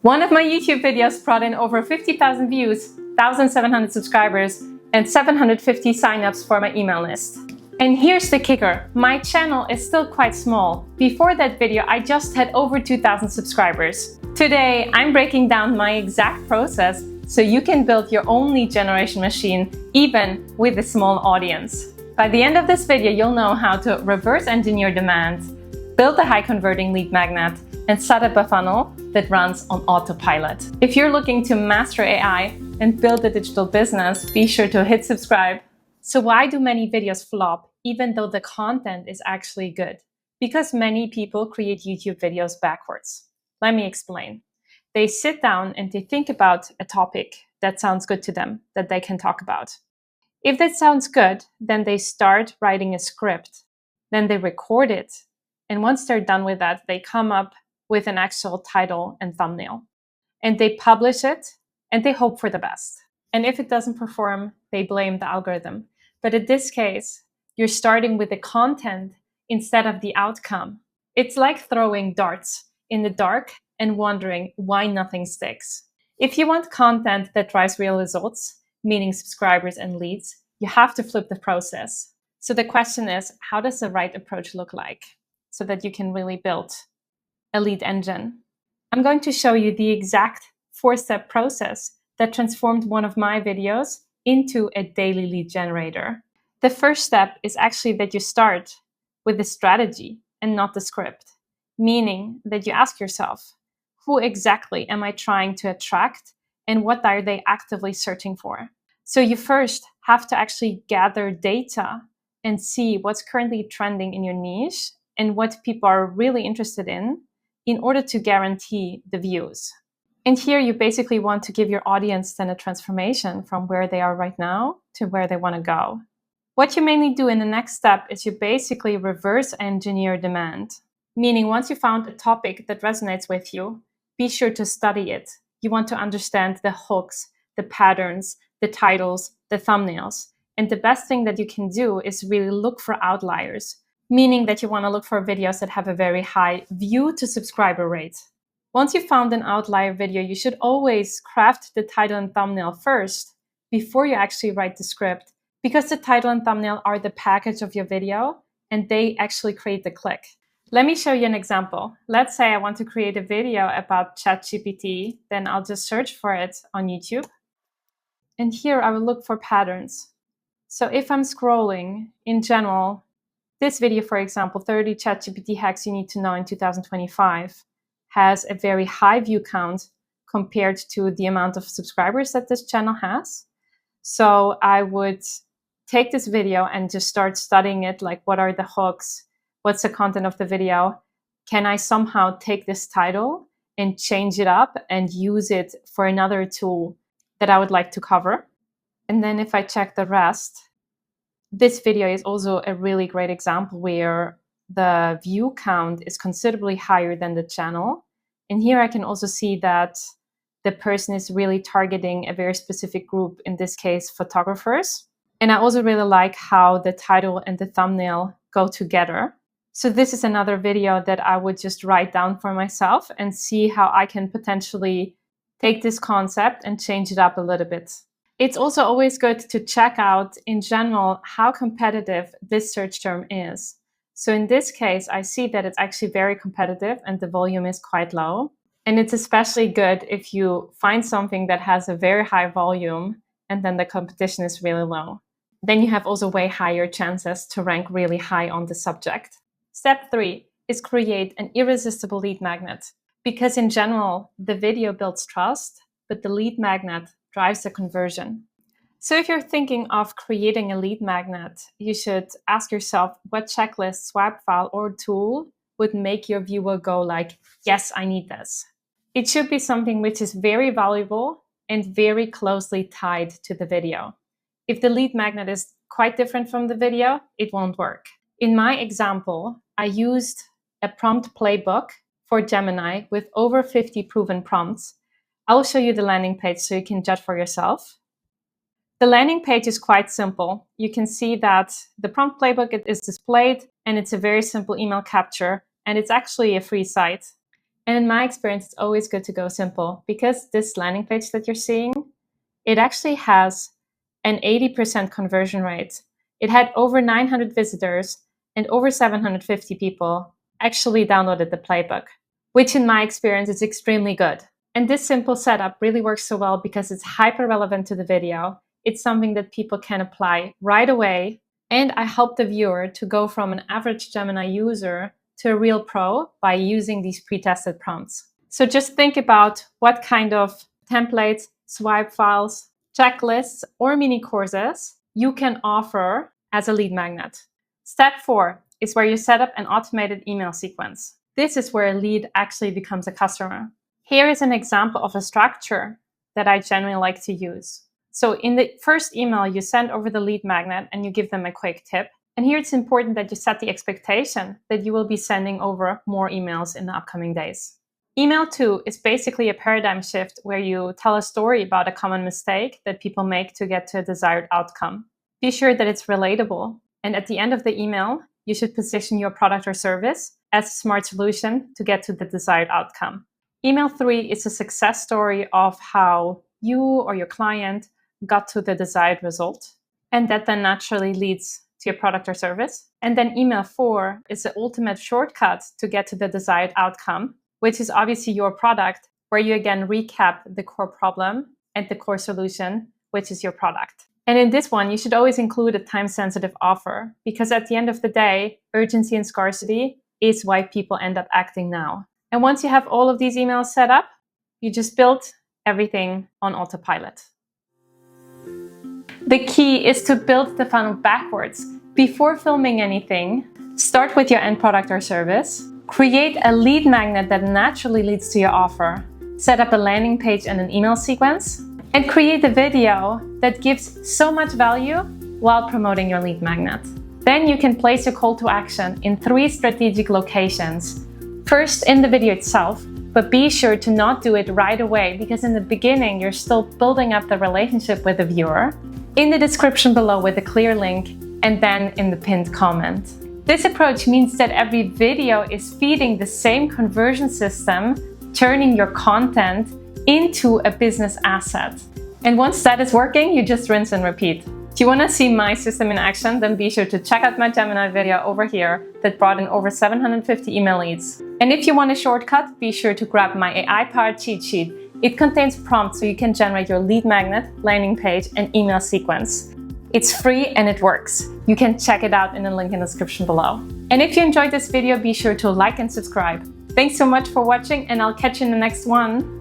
One of my YouTube videos brought in over 50,000 views, 1,700 subscribers, and 750 signups for my email list. And here's the kicker, my channel is still quite small. Before that video, I just had over 2,000 subscribers. Today, I'm breaking down my exact process so you can build your own lead generation machine, even with a small audience. By the end of this video, you'll know how to reverse engineer demand, build a high converting lead magnet, and set up a funnel that runs on autopilot. If you're looking to master AI and build a digital business, be sure to hit subscribe. So why do many videos flop, even though the content is actually good? Because many people create YouTube videos backwards. Let me explain. They sit down and they think about a topic that sounds good to them, that they can talk about. If that sounds good, then they start writing a script. Then they record it. And once they're done with that, they come up with an actual title and thumbnail. And they publish it and they hope for the best. And if it doesn't perform, they blame the algorithm. But in this case, you're starting with the content instead of the outcome. It's like throwing darts in the dark and wondering why nothing sticks. If you want content that drives real results, meaning subscribers and leads, you have to flip the process. So the question is, how does the right approach look like so that you can really build a lead engine? I'm going to show you the exact 4-step process that transformed one of my videos into a daily lead generator. The first step is actually that you start with the strategy and not the script, meaning that you ask yourself, who exactly am I trying to attract and what are they actively searching for? So you first have to actually gather data and see what's currently trending in your niche and what people are really interested in order to guarantee the views. And here you basically want to give your audience then a transformation from where they are right now to where they want to go. What you mainly do in the next step is you basically reverse engineer demand. Meaning once you found a topic that resonates with you, be sure to study it. You want to understand the hooks, the patterns, the titles, the thumbnails. And the best thing that you can do is really look for outliers, meaning that you want to look for videos that have a very high view to subscriber rate. Once you found an outlier video, you should always craft the title and thumbnail first before you actually write the script, because the title and thumbnail are the package of your video and they actually create the click. Let me show you an example. Let's say I want to create a video about ChatGPT, then I'll just search for it on YouTube. And here I will look for patterns. So if I'm scrolling in general, this video, for example, 30 ChatGPT hacks you need to know in 2025, has a very high view count compared to the amount of subscribers that this channel has. So I would take this video and just start studying it, like what are the hooks? What's the content of the video? Can I somehow take this title and change it up and use it for another tool that I would like to cover? And then if I check the rest, this video is also a really great example where the view count is considerably higher than the channel. And here I can also see that the person is really targeting a very specific group, in this case, photographers. And I also really like how the title and the thumbnail go together. So this is another video that I would just write down for myself and see how I can potentially take this concept and change it up a little bit. It's also always good to check out in general how competitive this search term is. So in this case, I see that it's actually very competitive and the volume is quite low. And it's especially good if you find something that has a very high volume and then the competition is really low. Then you have also way higher chances to rank really high on the subject. Step 3 is create an irresistible lead magnet. Because in general, the video builds trust, but the lead magnet drives the conversion. So if you're thinking of creating a lead magnet, you should ask yourself what checklist, swap file, or tool would make your viewer go like, yes, I need this. It should be something which is very valuable and very closely tied to the video. If the lead magnet is quite different from the video, it won't work. In my example, I used a prompt playbook for Gemini with over 50 proven prompts. I will show you the landing page so you can judge for yourself. The landing page is quite simple. You can see that the prompt playbook is displayed and it's a very simple email capture and it's actually a free site. And in my experience, it's always good to go simple because this landing page that you're seeing, it actually has an 80% conversion rate. It had over 900 visitors and over 750 people actually downloaded the playbook, which in my experience is extremely good. And this simple setup really works so well because it's hyper relevant to the video. It's something that people can apply right away. And I help the viewer to go from an average Gemini user to a real pro by using these pre-tested prompts. So just think about what kind of templates, swipe files, checklists, or mini courses you can offer as a lead magnet. Step 4 is where you set up an automated email sequence. This is where a lead actually becomes a customer. Here is an example of a structure that I generally like to use. So in the first email, you send over the lead magnet and you give them a quick tip. And here it's important that you set the expectation that you will be sending over more emails in the upcoming days. Email 2 is basically a paradigm shift where you tell a story about a common mistake that people make to get to a desired outcome. Be sure that it's relatable. And at the end of the email, you should position your product or service as a smart solution to get to the desired outcome. Email 3 is a success story of how you or your client got to the desired result. And that then naturally leads to your product or service. And then email 4 is the ultimate shortcut to get to the desired outcome, which is obviously your product, where you again recap the core problem and the core solution, which is your product. And in this one, you should always include a time-sensitive offer, because at the end of the day, urgency and scarcity is why people end up acting now. And once you have all of these emails set up, you just build everything on autopilot. The key is to build the funnel backwards. Before filming anything, start with your end product or service, create a lead magnet that naturally leads to your offer, set up a landing page and an email sequence, and create a video that gives so much value while promoting your lead magnet. Then you can place your call to action in 3 strategic locations. First, in the video itself, but be sure to not do it right away because in the beginning, you're still building up the relationship with the viewer. In the description below with a clear link, and then in the pinned comment. This approach means that every video is feeding the same conversion system, turning your content into a business asset. And once that is working, you just rinse and repeat. If you want to see my system in action, then be sure to check out my Gemini video over here that brought in over 750 email leads. And if you want a shortcut, be sure to grab my AI-powered cheat sheet. It contains prompts so you can generate your lead magnet, landing page, and email sequence. It's free and it works. You can check it out in the link in the description below. And if you enjoyed this video, be sure to like and subscribe. Thanks so much for watching, and I'll catch you in the next one.